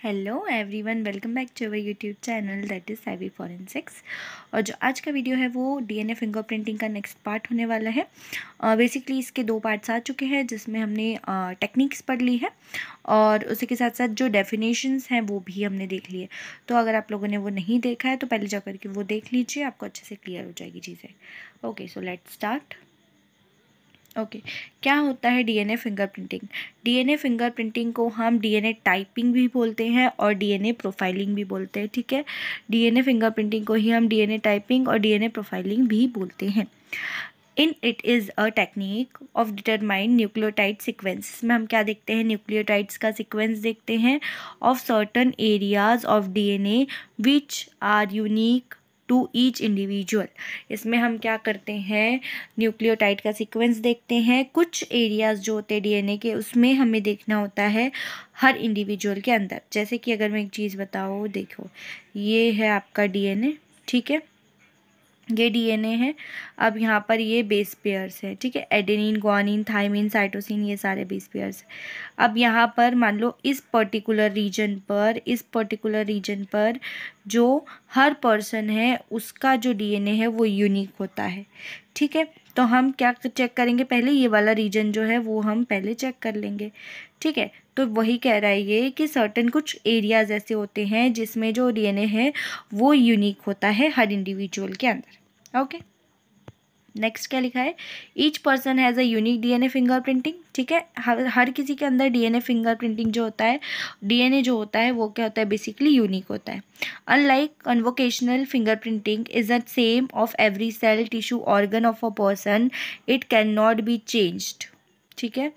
Hello everyone, welcome back to our YouTube channel that is Saivi forensics. और जो आज का वीडियो है वो डीएनए फिंगरप्रिंटिंग का नेक्स्ट पार्ट होने वाला है। बेसिकली इसके 2 पार्ट्स आ चुके हैं जिसमें हमने टेक्निक्स पढ़ ली है और उसी के साथ साथ जो डेफिनेशंस हैं वो भी हमने देख लिए। तो अगर आप लोगों ने वो नहीं देखा है तो पहले जा करके वो देख लीजिए, आपको अच्छे से क्लियर हो जाएगी चीज़ें। Okay, so let's start. Okay, क्या होता है डीएनए फिंगरप्रिंटिंग? डीएनए फिंगरप्रिंटिंग को हम डीएनए टाइपिंग भी बोलते हैं और डीएनए प्रोफाइलिंग भी बोलते हैं। ठीक है, डीएनए फिंगरप्रिंटिंग को ही हम डीएनए टाइपिंग और डीएनए प्रोफाइलिंग भी बोलते हैं। In it is a technique of determine nucleotide sequence. में हम क्या देखते हैं? न्यूक्लियोटाइड्स का सीक्वेंस देखते हैं of certain areas of DNA which are unique to each individual. इसमें हम क्या करते हैं? न्यूक्लियोटाइड का सीक्वेंस देखते हैं। कुछ एरियाज जो होते हैं डीएनए के उसमें हमें देखना होता है हर इंडिविजुअल के अंदर। जैसे कि अगर मैं एक चीज़ बताऊँ, देखो ये है आपका डीएनए, ठीक है, ये डीएनए है। अब यहाँ पर ये बेस पेयर्स है, ठीक है, एडेनिन, ग्वानिन, थाइमिन, साइटोसिन, ये सारे बेस पेयर्स हैं। अब यहाँ पर मान लो इस पर्टिकुलर रीजन पर जो हर पर्सन है उसका जो डीएनए है वो यूनिक होता है। ठीक है, तो हम क्या चेक करेंगे? पहले ये वाला रीजन जो है वो हम पहले चेक कर लेंगे। ठीक है, तो वही कह रहा है ये कि सर्टन कुछ एरियाज ऐसे होते हैं जिसमें जो डीएनए है वो यूनिक होता है हर इंडिविजुअल के अंदर। ओके, नेक्स्ट क्या लिखा है? Each person has a unique DNA fingerprinting. ठीक है, हर किसी के अंदर डीएनए फिंगरप्रिंटिंग जो होता है, डीएनए जो होता है वो क्या होता है? बेसिकली यूनिक होता है। Unlike conventional fingerprinting is the same of every cell, tissue, organ of a person, it can not be changed. ठीक है,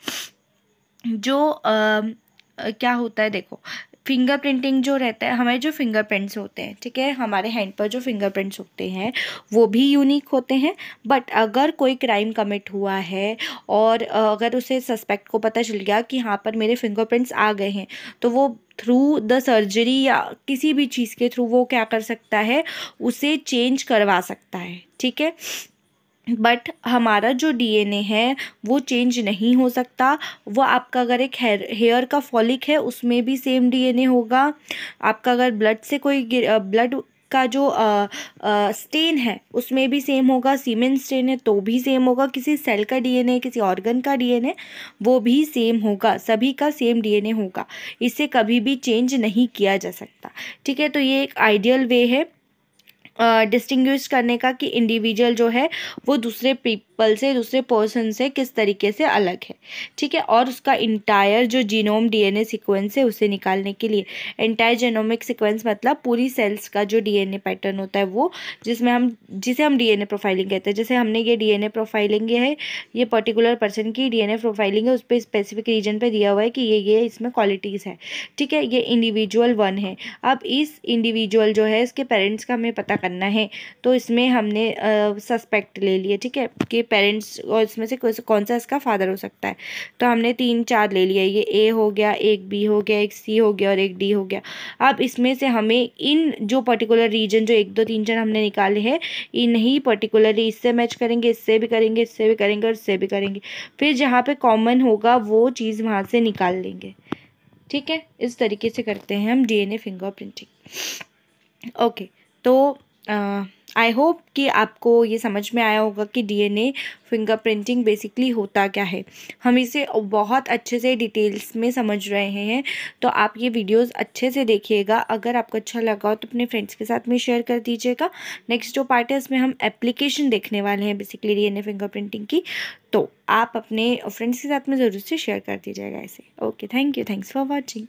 जो क्या होता है, देखो फिंगरप्रिंटिंग जो रहता है, हमारे जो फिंगरप्रिंट्स होते हैं, ठीक है, हमारे हैंड पर जो फिंगरप्रिंट्स होते हैं वो भी यूनिक होते हैं। बट अगर कोई क्राइम कमिट हुआ है और अगर उसे सस्पेक्ट को पता चल गया कि हाँ पर मेरे फिंगरप्रिंट्स आ गए हैं, तो वो थ्रू द सर्जरी या किसी भी चीज़ के थ्रू वो क्या कर सकता है? उसे चेंज करवा सकता है। ठीक है, बट हमारा जो डीएनए है वो चेंज नहीं हो सकता। वो आपका अगर एक हेयर का फॉलिक है उसमें भी सेम डीएनए होगा। आपका अगर ब्लड से कोई ब्लड का जो स्टेन है उसमें भी सेम होगा। सीमेन स्टेन है तो भी सेम होगा। किसी सेल का डीएनए, किसी ऑर्गन का डीएनए, वो भी सेम होगा। सभी का सेम डीएनए होगा, इसे कभी भी चेंज नहीं किया जा सकता। ठीक है, तो ये एक आइडियल वे है डिस्टिंग्विश करने का कि इंडिविजुअल जो है वो दूसरे पीपल से, दूसरे पर्सन से किस तरीके से अलग है। ठीक है, और उसका इंटायर जो जीनोम डीएनए सीक्वेंस है उसे निकालने के लिए, इंटायर जेनोमिक सीक्वेंस मतलब पूरी सेल्स का जो डीएनए पैटर्न होता है वो, जिसे हम डीएनए प्रोफाइलिंग कहते हैं। जैसे हमने ये डीएनए प्रोफाइलिंग है, ये पर्टिकुलर पर्सन की डीएनए प्रोफाइलिंग है, उस पर स्पेसिफिक रीजन पे दिया हुआ है कि ये इसमें क्वालिटीज़ है। ठीक है, ये इंडिविजुअल 1 है। अब इस इंडिविजुअल जो है इसके पेरेंट्स का हमें पता करना है, तो इसमें हमने सस्पेक्ट ले लिए। ठीक है, कि पेरेंट्स और इसमें से कौन सा इसका फादर हो सकता है, तो हमने 3-4 ले लिया। ये ए हो गया, एक बी हो गया, एक सी हो गया और एक डी हो गया। अब इसमें से हमें इन जो पर्टिकुलर रीजन जो 1 2 3 4 हमने निकाले हैं, इन्हीं पर्टिकुलरली इससे मैच करेंगे, इससे भी करेंगे, इससे भी करेंगे और इससे भी करेंगे। फिर जहाँ पे कॉमन होगा वो चीज़ वहाँ से निकाल लेंगे। ठीक है, इस तरीके से करते हैं हम डीएनए फिंगरप्रिंटिंग। ओके, तो आई होप कि आपको ये समझ में आया होगा कि डीएनए फिंगरप्रिंटिंग बेसिकली होता क्या है। हम इसे बहुत अच्छे से डिटेल्स में समझ रहे हैं, तो आप ये वीडियोस अच्छे से देखिएगा। अगर आपको अच्छा लगा हो तो अपने फ्रेंड्स के साथ में शेयर कर दीजिएगा। नेक्स्ट जो पार्ट है इसमें हम एप्लीकेशन देखने वाले हैं बेसिकली डीएनए फिंगरप्रिंटिंग की, तो आप अपने फ्रेंड्स के साथ में ज़रूर से शेयर कर दीजिएगा इसे। Okay, thank you, thanks for watching.